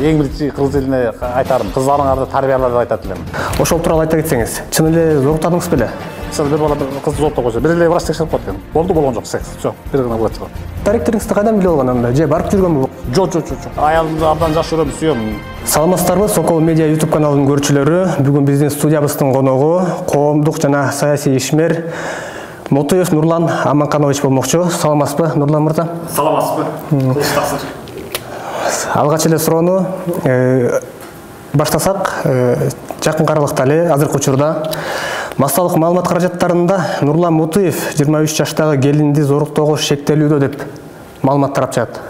эң биринчи кыз элине айтарым, кыздарыңарды тарбиялап айтат элем. Ошол тууралуу айта кетсеңиз, чын эле зооруктадыңыз беле? Бир бала кыз зооруктап койсо, бир эле врач текшерип коет экен. Болду, болгон жок, секс. Жок, бир гана врач бар. Даректоруңузду кайдан билип алган анда? Же барып жүргөнбү? Жок. Аялымды абдан жакшы көрөм, сүйөм. Саламатсыздарбы? Сокол Медиа YouTube каналынын көрүүчүлөрү. Бүгүн биздин студиябыздын коногу коомдук жана саясий ишмер Мотуев Нурлан Аманканович болмокчу. Саламатсызбы, Нурлан мырза? Саламатсызбы. Кылычтаксыз. Алгач эле суроону баштасак, жакын аралыкта эле азыркы учурда массалык маалымат каражаттарында Нурлан Мотуев 23 жаштагы келинди зооруктоого шектелүүдө деп маалымат тарап жатат.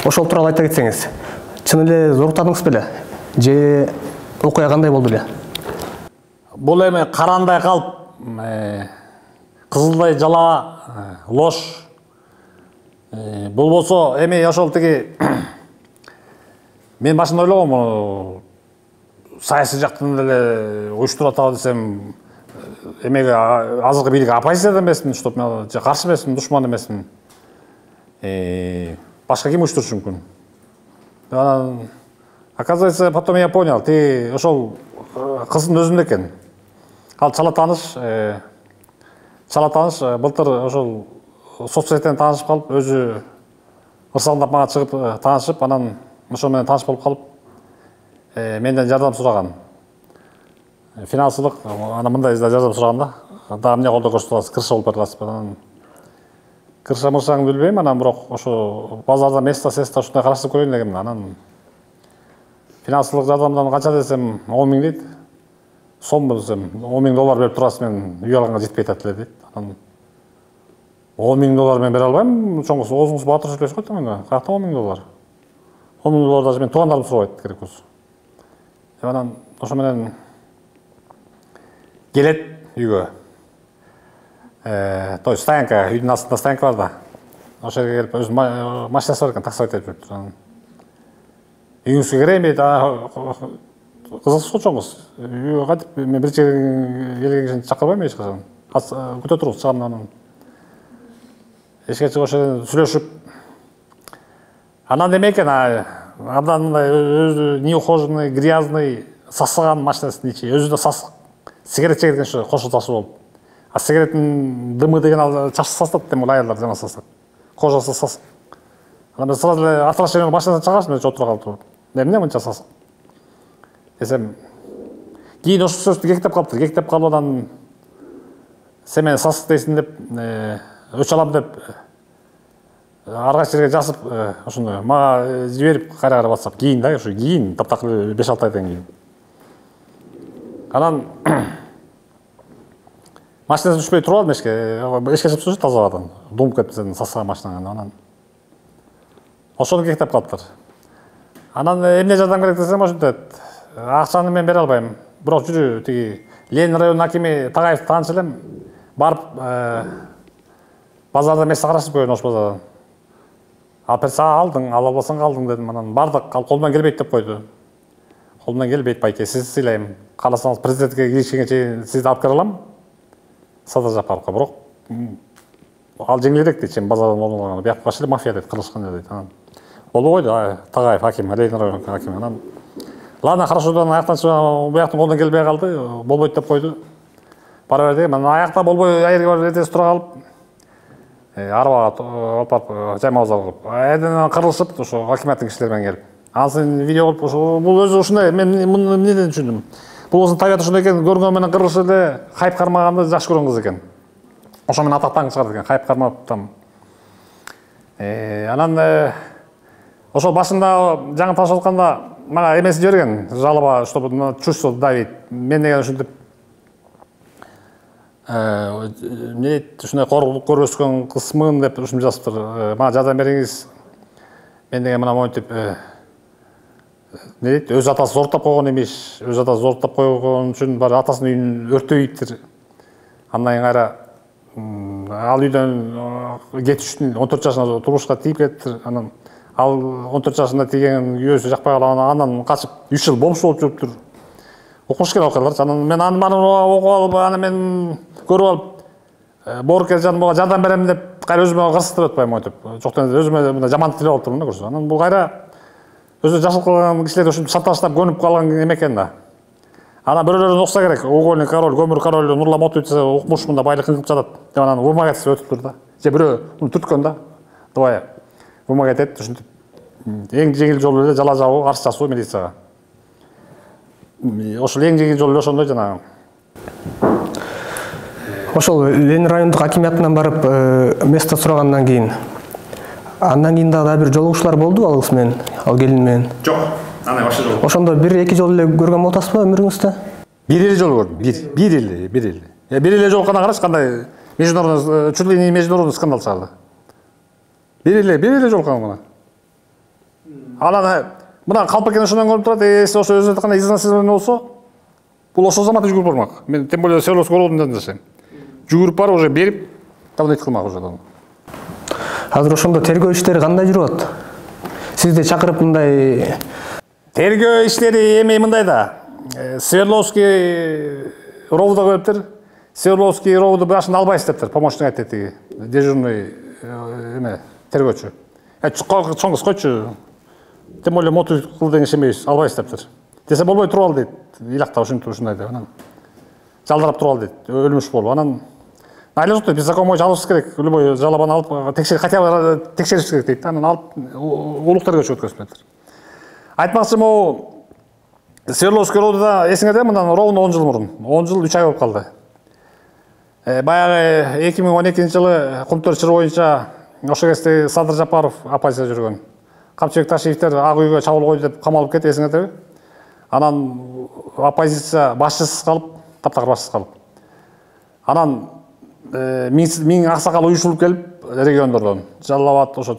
Ошол тууралуу айта кетсеңиз, чын эле зооруктадыңыз беле? Же окуя кандай болду эле? Бул эми карандай калп, кызылдай жала, лош. Бул болсо эми ошол тиги мен башында ойлогом, саясий жактан эле уюштуруп атабы десем, эмеге азыркы бийлик оппозиция эмесмин, чтоб мен каршы эмесмин, душман эмесмин. Башка ким уюштурушу мүмкүн? Анан оказывается, потом я понял, ти ошол кыздын өзүндө экен. Ал чала тааныш былтыр ошол соцсеттен таанышып калып, өзү ырсаңдап мага чыгып таанышып, анан ошол менен тааныш болуп калып, менден жардам сураган. Финансылык, анан мындай жардам сураган да. Дагы эмне колдоо көрсөтүп аласыз, кырша болуп барасыз. Анан кырша-мыршаң билбейм, анан бирок ошо базарда место-сесто ушундай караштырып көрөйүн дегем. Анан финансылык жардамдан канча десем, 10 000 дейт. Сомбу десем, 10 000 доллар берип турасыз, мен үй алганга жетпей атат эле дейт. Анан 10 000 доллар мен бере албайм, чоңгусу оозуңуз батыр сүйлөшүп койт мен. Каякта 10 000 доллар? 10 000 доллар даже мен туугандарым сурабайт керек болсо. Анан ошо менен келет үйгө. То есть стоянка, үйдүн астында стоянка бар да. Ошо жерге келип өзүнүн машинасы бар экен, таксовать этип жүрүптүр. Анан үйүңүзгө кирейин дейт. Кызыксыз го чоңгуз. Үйгө кайтып, мен биринчи келген кишини чакырбайм эч качан. Күтө туруңуз, чыгам анан. Эшикке чыгып ошо жерден сүйлөшүп. Анан эме экен, абдан мындай өзү неухоженный, грязный, сасыган машинасынын ичи. Өзү да сасык. Сигарет чегирген ошо кошултасы болуп. А сигареттин дымы деген ал чачты сасытат дейм, аялдар жаман сасык. Кожасы сасык. Анан мен сразу эле автомашинанын машинасынан чыгарышым, мен отура калып. Эмне мынча сасык? Десем, кийин ошол сөздү кектеп калыптыр. Кектеп калып анан сен мени сасык дейсиң деп, өч алам деп ар кайсы жерге жазып, ошондой мага жиберип кайра WhatsApp. Кийин да, ошо кийин таптакыр 5-6 айдан кийин. Анан машинасы түшпөй туруп алдым эшикке чыгып жүрүп тазаладан. Думуп кетти сасыган машинаңан. Анан ошону кектеп калыптыр. Анан эмне жардам керек десем, ошентет. Акчаны мен бере албайм. Бирок жүрү, тиги Ленин районунун акими Тагайевди тааныш элем. Барып базарда место караштырып көргөн ош базардан. Ал берсе алдың, ала албасаң калдың дедим. Анан бардык, ал колунан келбейт деп койду. Колунан келбейт байке, сизди сыйлайм. Кааласаңыз президентке киришкенге чейин сизди алып кире алам. Сада жапарга, бирок ал жеңилирээк дейт, сен базардан алган. Бияк баш эле мафия дейт, кырылышкан дейт. Анан болду койду, Тагайев аким, Ленин районунун акими. Анан ладно, хорошо, аяктан чыгып, бияктын колунан келбей калды, болбойт деп койду. Бара берди. Мен аякта болбой, айырга барып эртеси тура калып, арбага алып барып жаймабыз алып, айдан кырылышып, ошо акиматтын кишилери менен келип. Ансын видео кылып, ошо бул өзү ушундай, мен муну эмнеден түшүндүм? Бул өзүнүн табияты ушундай экен, көргөн менен кырылышы эле, хайп кармаганды жакшы көргөн кыз экен. Ошо менен атактан чыгарат экен, хайп кармап там. Анан ошол башында жаңы таашып атканда мага эмесин жиберген, жалоба, чтобы чувство давить. Мен деген ушинтип эмне дейт, ушундай көрбөскөн кызмын деп ушуну жазыптыр. Мага жардам бериңиз. Мен деген мына монтип эмне дейт, өз атасы зооруктап койгон эмиш, өз атасы зооруктап койгон үчүн бар атасынын үйүн өртөйүптүр. Андан кийин кайра ал үйдөн кетиш үчүн 14 жашында турмушка тийип кетиптир. Анан ал 14 жашында тийген күйөөсү жакпай калып, анан качып 3 жыл бомж болуп жүрүптүр. Окуш керек окуялар. Анан мен аны окуп алып, аны мен көрүп алып, боорукер жаныма жардам берем деп кайра өзүмө кырсыктырып атпайм монтип. Жоктон өзүмө мына жамандык тилеп алыптырмын да көрсө. Анан бул кайра өзү жашылып калган кишилер ушинтип шантаждап көнүп калган эме экен да. Ана бирөөлөрүн укса керек, угольный король, көмүр король Нурлан Мотуев укмуш мында байлык кылып жатат деп анан вымогательство өтүп тур да. Же бирөө муну түрткөн да. Давай вымогать эт ушинтип эң жеңил жолу эле жала жабуу, арыз жазуу милицияга. Ошол эң жеңил жолу эле ошондой жанагы. Ошол Ленин райондук акимиятынан барып место сурагандан кийин андан кийин дагы бир жолугушуулар болду ал кыз менен, ал келин менен? Жок, андай башка жол. Ошондо 1-2 жолу эле көргөн боласызбы өмүрүңүздө? Бир эле жолу көрдүм. Бир эле. Бир эле жолкана карач кандай международный, чуть ли не международный скандал чыгарды. Бир эле жолкана мына. Анан мына калп экен ошондон көрүп турат, если ошо өзүнө кандай изнасилование болсо, бул ошол замат жүгүрүп бармак. Мен тем более Свердловский родундан жашайм. Жүгүрүп барып уже берип, давно эт кылмак уже. Азыр ошондо тергөө иштери кандай жүрүп атат? Сизди чакырып мындай Тергөө иштери эми мындай да. Свердловский ровдо коюптур. Свердловский ровду башында албайсыз дептир, помощник айтты, дежурный эме тергөөчү. Чоң кыз койчу. Тем более моту кылдың ишемейсиз, албайсыз дептир. Десе болбой туруп ал дейт. Илакта ушундай деп анан. Жалдырап туруп ал дейт. Өлмүш болуп. Анан айлы жок, биз закон боюнча алышыбыз керек. Любой жалобаны алып текшер, хотя бы текшериш керек дейт. Анан алып улук тергөөчү өткөзүп берет. Айтмакчы могу Свердловский ровдуда эсиңерде мындан ровно 10 жыл мурун, 10 жыл 3 ай болуп калды. Баягы 2012-жылы Кумтөр чыры боюнча ошол кезде Садыр Жапаров оппозиция жүргөн. Камчыбек Ташиевтер ак үйгө чабуул койду деп камалып кетти, эсиңердеби? Анан оппозиция башчысыз калып, таптакыр башчысыз калып. Анан миң аксакал уюшулуп келип региондордон, Жалал Абад, ошо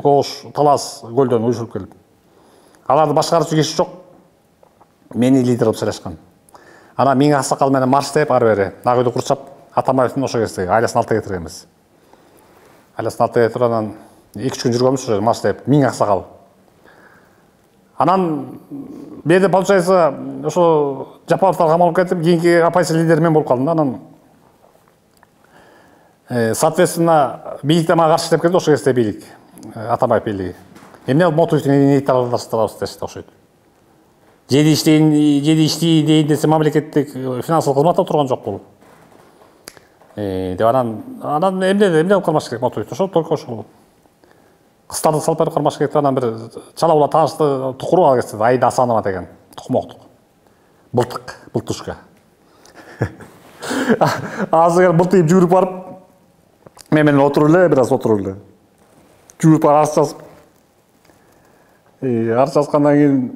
Кош, Талас көлдөн уюшулуп келип. Аларды башкаруучу киши жок. Мени лидер кылып сүйлөшкөн. Анан миң аксакал менен марш деп ары бери ак үйдү курчап, Атамбаевдин ошо кезде айласын алып кетиргенбиз. Айласын алып кетирип анан 2-3 күн жүргөнбүз ошо марш деп миң аксакал. Анан беде получается ошо Жапаровтар камалып кетип, кийинки оппозиция лидери мен болуп калдым да. Анан соответственно бийликте мага каршы деп келди ошо кезде бийлик, Атамбаев бийлиги. Эмне Мотуевдин ниеттин аралаштырабыз дешти окшойт. Жеди иштейин дейин десе мамлекеттик финансылык кызматта турган жок бул. Деп анан эмне кылмаш керек Мотуев? Ошо только ошол кыздарды салып берип кармаш керек. Анан бир чала була таашты тукуру ал кезде Аида Асанова деген тукмоктук. Былтышка. Азыр былтыйып жүрүп барып мен менен отуруп эле, бир аз отуруп эле. Жүрүп барып арыз жазып. Арыз жазгандан кийин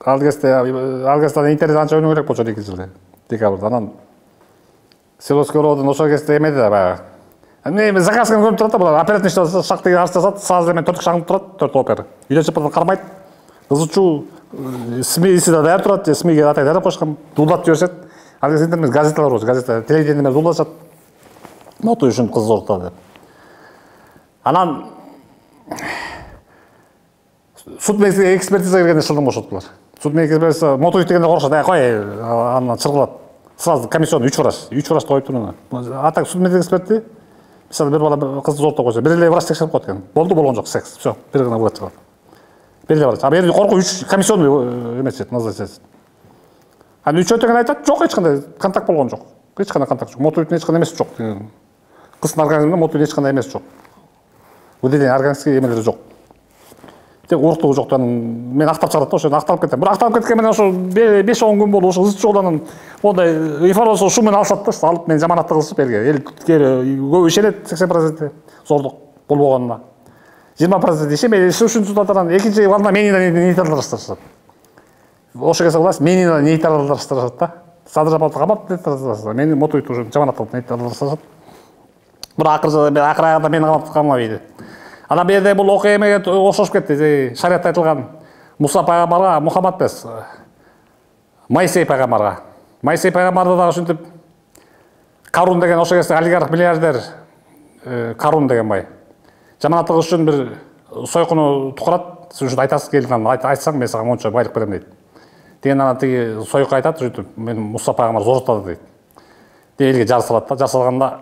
ал кезде интернет анча өнүгүп элек болчу 2 жылы. Декабрда анан Свердловский родун ошол кезде эмеде да баягы. Эми заказга көрүнүп турат да, булар оперативный иштеп шак деген арыз жазат, сразу эме 4 шагынып турат, 4 опер. Үйдөн чыгып кармайт. Кызычуу СМИ да даяр турат, СМИге атай даяр койшкан, дуулдатып жиберишет. Ал кезде интернет газеталар болчу, газета, телевидение менен дуулдашат. Моту үчүн кыз зорта деп. Анан суд экспертиза кергенде шылдың бошоттулар. Суд экспертиза Мотуев дегенде коркушат, кой, анан чыргылат. Сразу комиссионный 3 врач коюп туруна. А так суд эксперти мисалы бир бала кызды зорто койсо, бир эле врач текшерип коет экен. Болду, болгон жок, секс. Всё, бир гана врач чыгат. Бир эле врач. А бери коркуп 3 комиссионный эмесет, назначает. Аны 3 өтөгөн айтат, жок, эч кандай контакт болгон жок. Эч кандай контакт жок. Мотуевдин эч кандай эмеси жок. Кыздын организминде Мотуевдин эч кандай эмеси жок. Выделение органический эмелери жок. Тек уруктугу жок. Мен актап чыгарат да, ошону акталып кетем. Бирок акталып кеткен менен ошо 5-10 күн болду, ошо кыз чогуланын мондай информация шу менен алышат да, алып мен жаманатты кылышып элге. Эл көп ишенет 80% зордук болбогонуна. 20% ишенбей, ушунчу татаран экинчи волна менин нейтралдаштырышат. Ошо кезде власть менин нейтралдаштырышат да. Садыр Жапаровду камап нейтралдаштырышат. Мени Мотуевди уже жаманат кылып нейтралдаштырышат. Бирок акырында мени камабайт. Анан берде бул окуя эмеге окшошуп кетти. Шариатта айтылган Муса пайгамбарга Мухаммад эмес, Моисей пайгамбарга. Моисей пайгамбарды дагы ушинтип Карун деген ошо кезде олигарх миллиардер Карун деген бай. Жаманаттык үчүн бир сойкуну тукурат, сен ушинтип айтасыз келген, айтсаң мен сага монча байлык берем дейт. Деген анан тиги сойку айтат, ушинтип мен Муса пайгамбар зоротады дейт. Элге жар салат да, жар салганда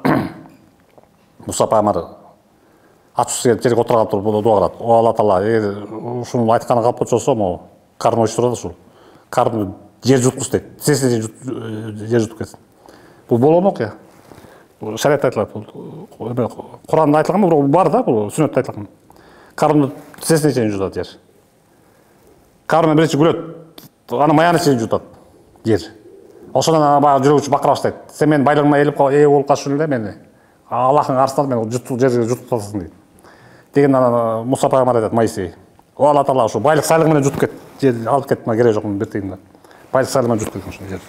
Муса пайгамбар ачуусу келип жерге отура калып туруп дуа кылат. О Алла Таала, эгер ушунун айтканын калып кетсе могу карны очуп турат ушул. Карны жер жуткус дейт. Тизесине жер жутуп кетсин. Бул болгон окуя. Бул шариатта айтылат. Бул Куранда айтылган, бирок бар да, бул сүннөттө айтылган. Карны тизесине чейин жутат жер. Карны биринчи күлөт. Аны маяны чейин жутат жер. Ошондон баягы жүргүчү бакыра баштайт. Сен менин байлыгыма ээ болуп калыш эле мени. Аллахтын каршысында мен жерге жутуп каласың дейт. Деген ана Муса пайгамбар айтат Моисей. О Алла Таала, ушу байлык сайлык менен жутуп кет. Жер алып кет, мына кереги жок бир тыйында. Байлык сайлык менен жутуп кеткен ушул жер.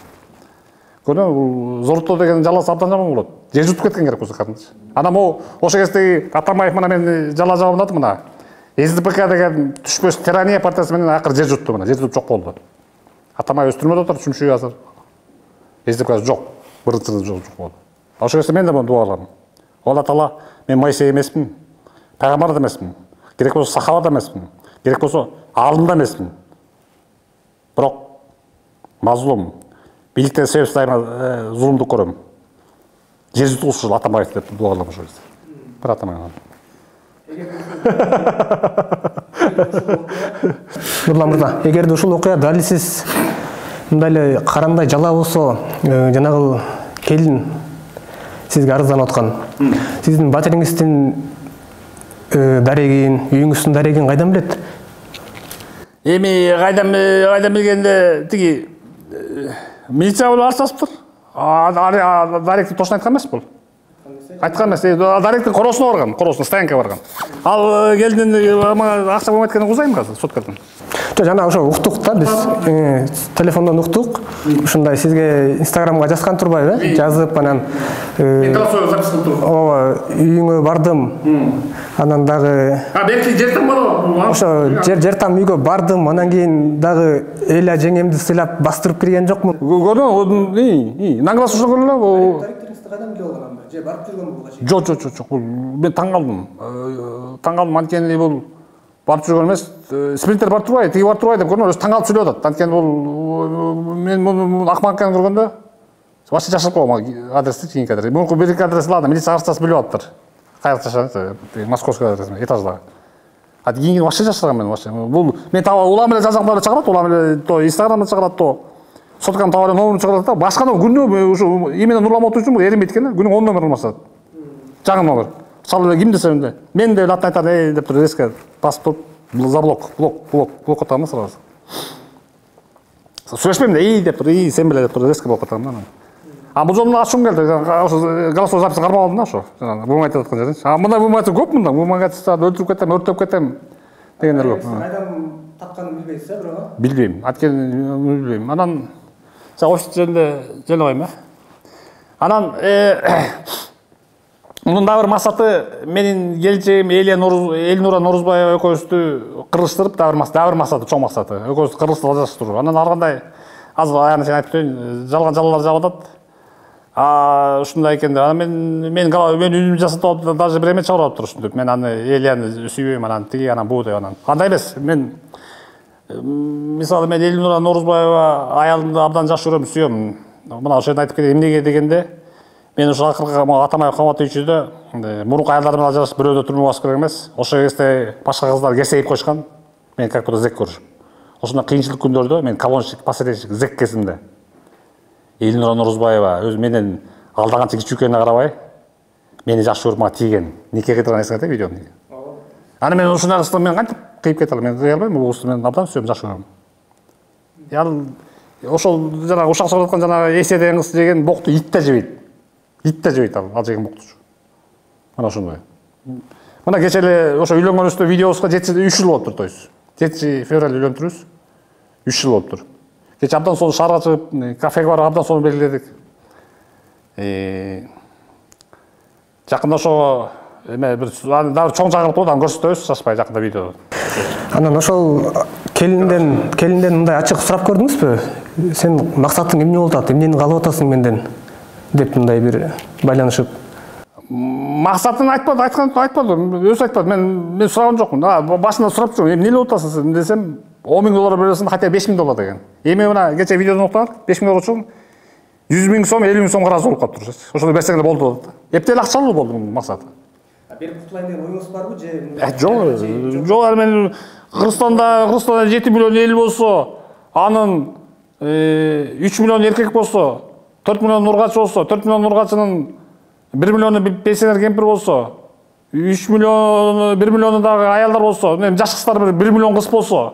Көрдүңбү, зоруттоо деген жаласы абдан жаман болот. Жер жутуп кеткен керек болсо кадимчи. Анан могу ошо кездеги Атамбаев мына мени жала жабылат мына. СДПК деген түшпөс тирания партиясы менен акыры жер жутту мына, жер жутуп жок болду. Атамбаев өстүрмөдө отур, чүмчүгү азыр. СДПК жок, бырынчы жок болду. Ошо кезде мен да муну дуа кылам. Алла Таала, мен Моисей эмесмин, пайгамбар да эмесмин, керек болсо сахаба да эмесмин, керек болсо алым да эмесмин. Бирок мазлум, бийликтен себепсиз айырма зулумдук көрөм. Жер жутуш ушул Атамбаев деп дуа кылам ошол кезде. Бир атаман. Нурлан мырза, эгерде ушул окуя дал сиз мындай эле карандай жала болсо, жанагы келин сизге арызданып аткан. Сиздин батириңиздин дарегин, үйүңүздүн дарегин кайдан билет? Эми кайдан билгенде тиги милиция болуп арчасыптыр. Даректи точно айткан эмес бул. Айткан эмес, даректин коросуна барган, коросуна стоянкага барган. Ал келдин акча болмайт экенин узайм азыр соткадан. Жана ошо уктук да, биз телефондон уктук. Ушундай сизге Инстаграмга жазган турбайбы? Жазып анан ооба, үйүңө бардым. Анан дагы белки жер там бар. Ошо жер там үйгө бардым, анан кийин дагы эл жеңемди сыйлап бастырып кирген жокмун. Көрдүң, наңгылаш ошо көрүлө. Даректериңизди кайдан билип алган анда? Же барып жүргөнбү буга чейин? Жок. Мен таң калдым. Таң калдым, анткени бул барып жүргөн эмес, спринтер барып турбай, тиги барып турбай деп көрдүм, өзү таң калып сүйлөп атат. Анткени бул мен муну акмак экенин көргөндө вообще жашырып койгом адрести, кийинки адрес. Мурунку биринки адрес ладно, милиция арчасы билип атыптыр. Кайерде жашайт? Московский адрес, этаждагы. А кийинки вообще жашырган мен вообще. Бул мен таба улам эле жазгандарды чыгарат, улам эле то Инстаграмда чыгарат, то сотканы таба эле номерин чыгарат да. Башканы күнү ушу именно Нурлан Мотуев үчүн эринбейт экен, күнү 10 номер алмашат. Жаңы номер. Мисалы ким десем де, мен де латын айтады, деп туруп резко басып туруп блок атамын сразу. Сүйлөшпөйм да, деп туруп, сен беле деп туруп резко блок атамын да. А бул жолу ачуум келди, голосовой запись кармап алдым да ошо. Бумага айтып аткан жерден. А мындай бумага көп мында, бумага айтса өлтүрүп кетем, өртөп кетем дегендер көп. Кайдан тапканын билбейсиз, бирок? Билбейм, анткени билбейм. Анан офис жеринде желе койм, Анан мунун дагы бир максаты менин келечегим Элнура Норузбаева экөөбүздү кыргызыштырып, дагы бир максаты, чоң максаты. Экөөбүздү кыргызча жазыштыруу. Анан ар кандай азыр аягына чейин айтып коеюн, жалган жалалар жагып атат. Ушундай экен деп. Анан мен үнүмдү жасатып алып, даже бир эме чыгарып атыптыр ушинтип. Мен аны Элияны сүйбөйм, анан тиги, анан бу деп анан. Андай эмес. Мен мисалы мен Элнура Норузбаева аялымды абдан жакшы көрөм, сүйөм. Мына ошо жерде айтып кетейин, эмнеге дегенде, мен ошо акыркы Атамбаев камап үйчүдө мурунку аялдар менен ажырашып бирөөдө түрмөгө басып керек эмес. Ошо кезде башка кыздар кесейип койушкан. Мен как будто зек көрүшүм. Ошондой кыйынчылык күндөрдө мен колончик, посредничек, зек кезинде Элнура Норузбаева өзү менен алдаганча кичүү экенине карабай, мени жакшы көрүп мага тийген. Нике кыйдырган эсиңерде видеону. Аны мен ушундай кызды мен кантип кыйып кете алам? Мен кыя албайм, бул кызды мен абдан сүйөм, жакшы көрөм. Ошол жанагы ушак согуп аткан жанагы Эсе деген кыз жеген бокту ит да жебейт. Ит да жебейт ал жеген бокту. Мына ошондой. Мына кече эле ошо үйлөнгөнүбүздө видеобузга 3 жыл болуптур, то есть 7 февраль үйлөнтүрүбүз. 3 жыл болуптур. Кече абдан сонун шаарга чыгып, кафеге барып абдан сонун белгиледик. Жакында ошо эме бир дагы чоң чагылып болот, аны көрсөтөбүз, шашпай жакында видеодо. Анан ошол келинден мындай ачык сурап көрдүңүзбү? Сен максатың эмне болуп атат, эмнени каалап атасың менден? Деп мындай бир байланышып. Максатын айтпады, өзү айтпады. Мен сураган жокмун. Башында сурап жүрөм, эмне болуп атасың десем, $10,000 бересиң, хотя $5,000 деген. Эми мына кече видеодон уктап, $5,000 үчүн 100,000 сом, 50,000 сомго ыраазы болуп калыптыр. Ошондой берсең эле болду. Эптеп эле акчалуу болду максаты. Берип кутулайын деген оюңуз барбы же? Жок, мен Кыргызстанда 7 миллион эл болсо, анын 3 миллион эркек болсо, 4 миллион нургач болсо, 4 миллион нургачынын 1 миллиону пенсионер кемпир болсо, 1 миллиону дагы аялдар болсо, жаш кыздар 1 миллион кыз болсо,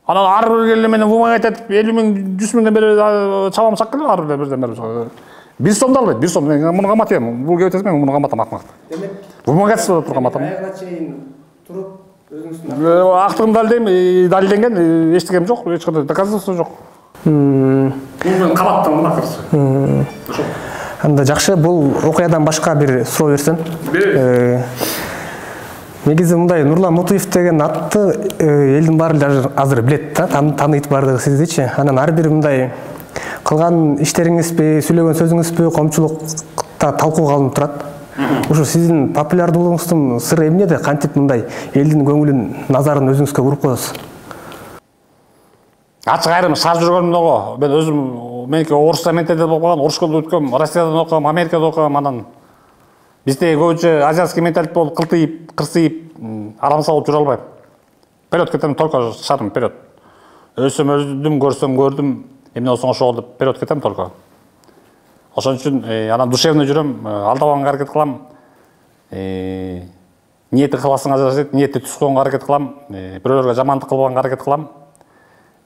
анан ар бир келе менен бумага айтат 50 миң, 100 миңден бери чабам чаккылы ар бирден бери. 1 сомду албайт, 1 сом. Мен муну каматам. Бул кеп мен муну каматам акмак. Демек, бумага катышып турган каматам. Аягына чейин туруп өзүңүздүн актыгым далилденген, эчтегем жок, эч кандай доказательство жок. Мен каматтым мына кырсы. Анда жакшы, бул окуядан башка бир суроо берсем. Негизи мындай, Нурлан Мутуев деген атты элдин баары азыр билет да, тааныйт баардыгы сиздичи. Анан ар бир мындай кылган иштериңизби, сүйлөгөн сөзүңүзбү коомчулукта талкууга алынып турат. Ушу сиздин популярдуулугуңуздун сыры эмнеде? Кантип мындай элдин көңүлүн, назарын өзүңүзгө буруп коесуз? Ачык айрым шаар жүргөнүм го. Мен өзүм меники орусча мектепте окугам, орус школда өткөм, Россиядан окугам, Америкада окугам, анан бизде көбүнчө азиатский менталитет болуп кылтыйып, кырсыйып, арам салып жүрө албайм. Вперед кетем, только шарым вперед. Өсөм өздүм, көрдүм, эмне болсоң ошол деп вперед кетем только. Ошон үчүн анан душевный жүрөм, алдабаганга аракет кылам. Ниети кыласыңа жашайт, ниетти түз коюнга аракет кылам, бирөөлөргө жамандык кылбаганга аракет кылам.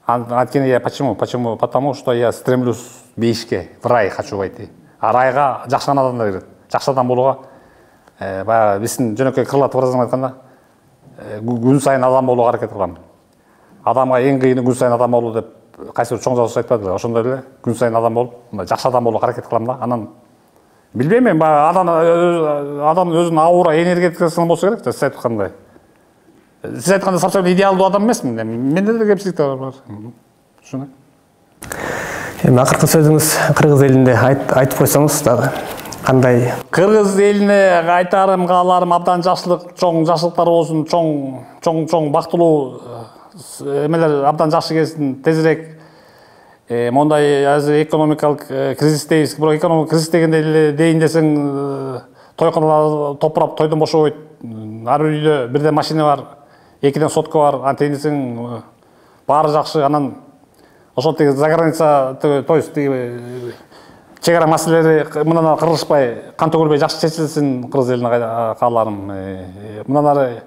Анткени я почему? Потому что я стремлюсь бейишке, в рай хочу войти. А райга жакшы адамдар кирет. Жакшы адам болууга баягы биздин жөнөкөй Крылатов разым айтканда, күн сайын адам болууга аракет кылам. Адамга эң кыйыны күн сайын адам болуу деп кайсы бир чоң жазуучу айтпадыбы? Ошондой эле күн сайын адам болуп, мындай жакшы адам болууга аракет кылам да. Анан билбейм мен, адам өзүнүн аура энергетикасы болсо керек, сиз айткандай. Сиз айткандай совсем идеалдуу адам эмесмин. Менде да кемчиликтер бар. Ушуна. Эми акыркы сөзүңүз кыргыз элинде айтып койсоңуз дагы кандай? Кыргыз элине айтарым, кааларым абдан жакшылык, чоң жакшылыктар болсун, чоң бактылуу эмелер абдан жакшы келсин, тезирээк. Мондай азыр экономикалык кризис дейбиз, бирок экономикалык кризис дегенде дейин десең, тойканалар топурап тойдон бошобойт. Ар бир үйдө бирден машина бар, 2ден сотка бар, антейин десең баары жакшы. Анан ошол тиги за граница, то есть чек ара маселелери мындан кыргызышпай, кан төгүлбөй жакшы чечилсин кыргыз элине кааларым. Мындан ары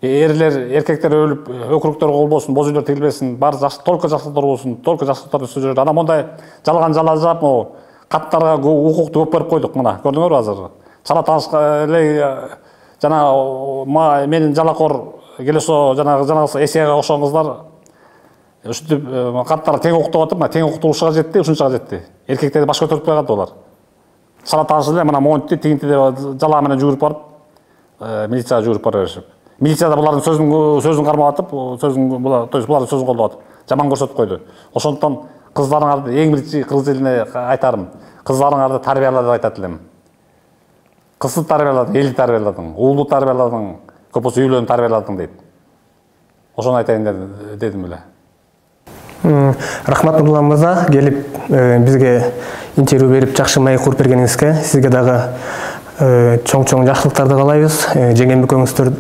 эрлер, эркектер өлүп, өкүрүктөр колбосун, боз үйлөр тигилбесин, баары жакшы, только жакшылыктар болсун, только жакшылыктар өсө жүрөт. Анан мондай жалган жалажап, каттарга укукту көп берип койдук мына. Көрдүңөрбү азыр? Чала тааныш эле жана менин жалакор келесо жанагы эсияга окшогон кыздар ушинтип каттар тең окуттап атып, тең окутулушка жетти, ушунчага жетти. Эркектерди баш көтөрүп койгон алар. Чала тааныш эле мына монтти, тигинти деп жалаа менен жүгүрүп барып, милицияга жүгүрүп бара беришип. Милиция да булардын сөзүн кармап атып, то есть булардын сөзүн колдоп атып, жаман көрсөтүп койду. Ошондуктан кыздарыңарды эң биринчи кыргыз элине айтарым, кыздарыңарды тарбияла деп айтат элем. Кызды тарбияладың, элди тарбияладың, уулду тарбияладың, көп болсо үйлөрүн тарбияладың дейт. Ошону айтайын дедим эле. Рахмат Нурлан мырза, келип бизге интервью берип жакшы маек куруп бергениңизге сизге дагы чоң жакшылыктарды каалайбыз. Жеңембекөңүздөр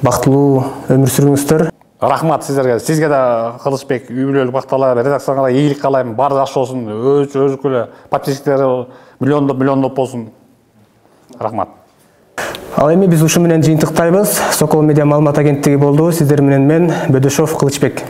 бактылуу өмүр сүрүңүздөр. Рахмат сиздерге. Сизге да Кылычбек үй бүлөлүк бакталар, редакцияга ийгилик каалайм. Баары жакшы болсун. Өзүкөлө подписчиктери миллиондоп болсун. Рахмат. Ал эми биз ушу менен жыйынтыктайбыз. Сокол медиа маалымат агенттиги болду. Сиздер менен мен Бөдөшов Кылычбек.